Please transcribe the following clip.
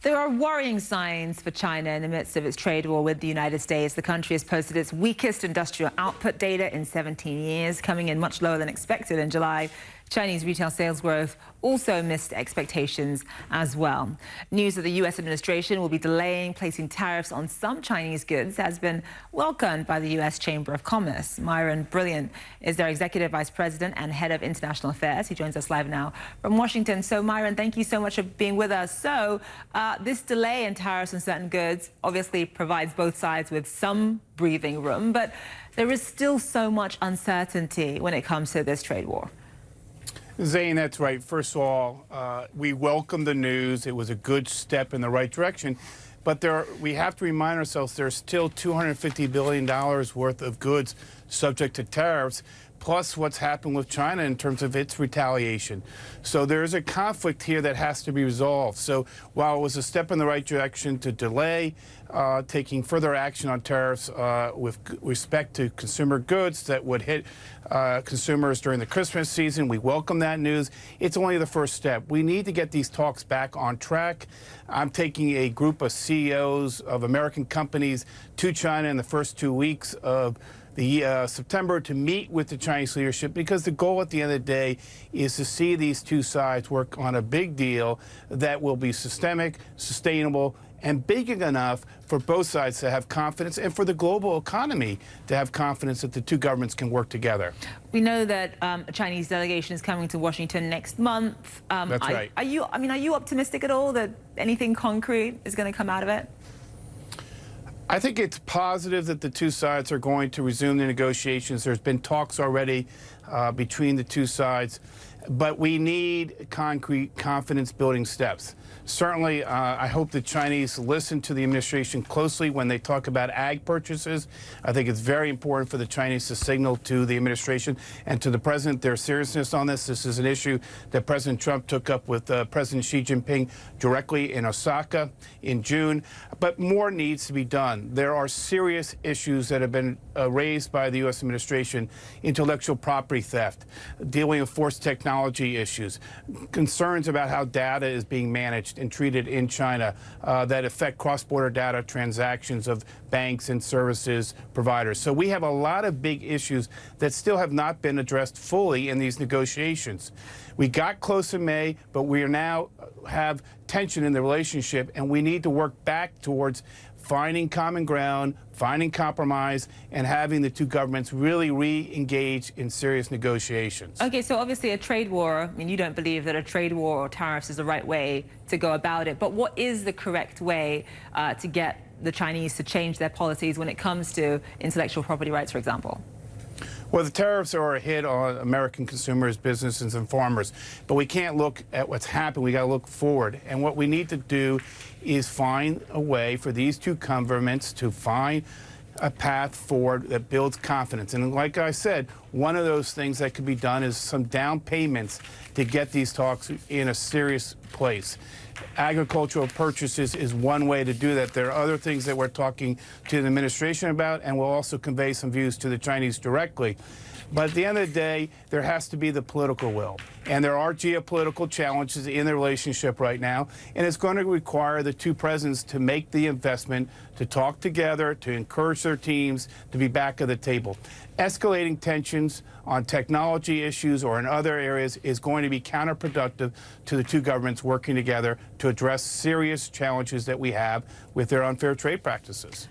There are worrying signs for China in the midst of its trade war with the United States. The country has posted its weakest industrial output data in 17 years, coming in much lower than expected in July. Chinese retail sales growth also missed expectations as well. News that the U.S. administration will be delaying placing tariffs on some Chinese goods has been welcomed by the U.S. Chamber of Commerce. Myron is their executive vice president and head of international affairs. He joins us live now from Washington. So, Myron, thank you so much for being with us. So, this delay in tariffs on certain goods obviously provides both sides with some breathing room, but there is still so much uncertainty when it comes to this trade war. Zane, that's right. First of all, we welcome the news. It was a good step in the right direction. But we have to remind ourselves there's still $250 billion worth of goods subject to tariffs, plus what's happened with China in terms of its retaliation. So there's a conflict here that has to be resolved. So while it was a step in the right direction to delay taking further action on tariffs with respect to consumer goods that would hit consumers during the Christmas season, we welcome that news. It's only the first step. We need to get these talks back on track. I'm taking a group of CEOs of American companies to China in the first 2 weeks of the September to meet with the Chinese leadership, because the goal at the end of the day is to see these two sides work on a big deal that will be systemic, sustainable, and big enough for both sides to have confidence and for the global economy to have confidence that the two governments can work together. We know that a Chinese delegation is coming to Washington next month. That's right. Are you optimistic at all that anything concrete is going to come out of it? I think it's positive that the two sides are going to resume the negotiations. There's been talks already between the two sides, but we need concrete confidence-building steps. Certainly, I hope the Chinese listen to the administration closely when they talk about ag purchases. I think it's very important for the Chinese to signal to the administration and to the president their seriousness on this. This is an issue that President Trump took up with President Xi Jinping directly in Osaka in June. But more needs to be done. There are serious issues that have been raised by the U.S. administration: intellectual property theft, dealing with forced technology issues, concerns about how data is being managed and treated in China that affect cross-border data transactions of banks and services providers. So we have a lot of big issues that still have not been addressed fully in these negotiations. We got close in May, but we are now have tension in the relationship, and we need to work back towards finding common ground, finding compromise, and having the two governments really re-engage in serious negotiations. Okay, so obviously a trade war, I mean, you don't believe that a trade war or tariffs is the right way to go about it, but what is the correct way to get the Chinese to change their policies when it comes to intellectual property rights, for example? Well, the tariffs are a hit on American consumers, businesses, and farmers. But we can't look at what's happened. We got to look forward. And what we need to do is find a way for these two governments to find a path forward that builds confidence. And like I said, one of those things that could be done is some down payments to get these talks in a serious place. Agricultural purchases is one way to do that. There are other things that we're talking to the administration about, and we'll also convey some views to the Chinese directly. But at the end of the day, there has to be the political will. And there are geopolitical challenges in the relationship right now, and it's going to require the two presidents to make the investment, to talk together, to encourage their teams to be back at the table. Escalating tensions on technology issues or in other areas is going to be counterproductive to the two governments working together to address serious challenges that we have with their unfair trade practices.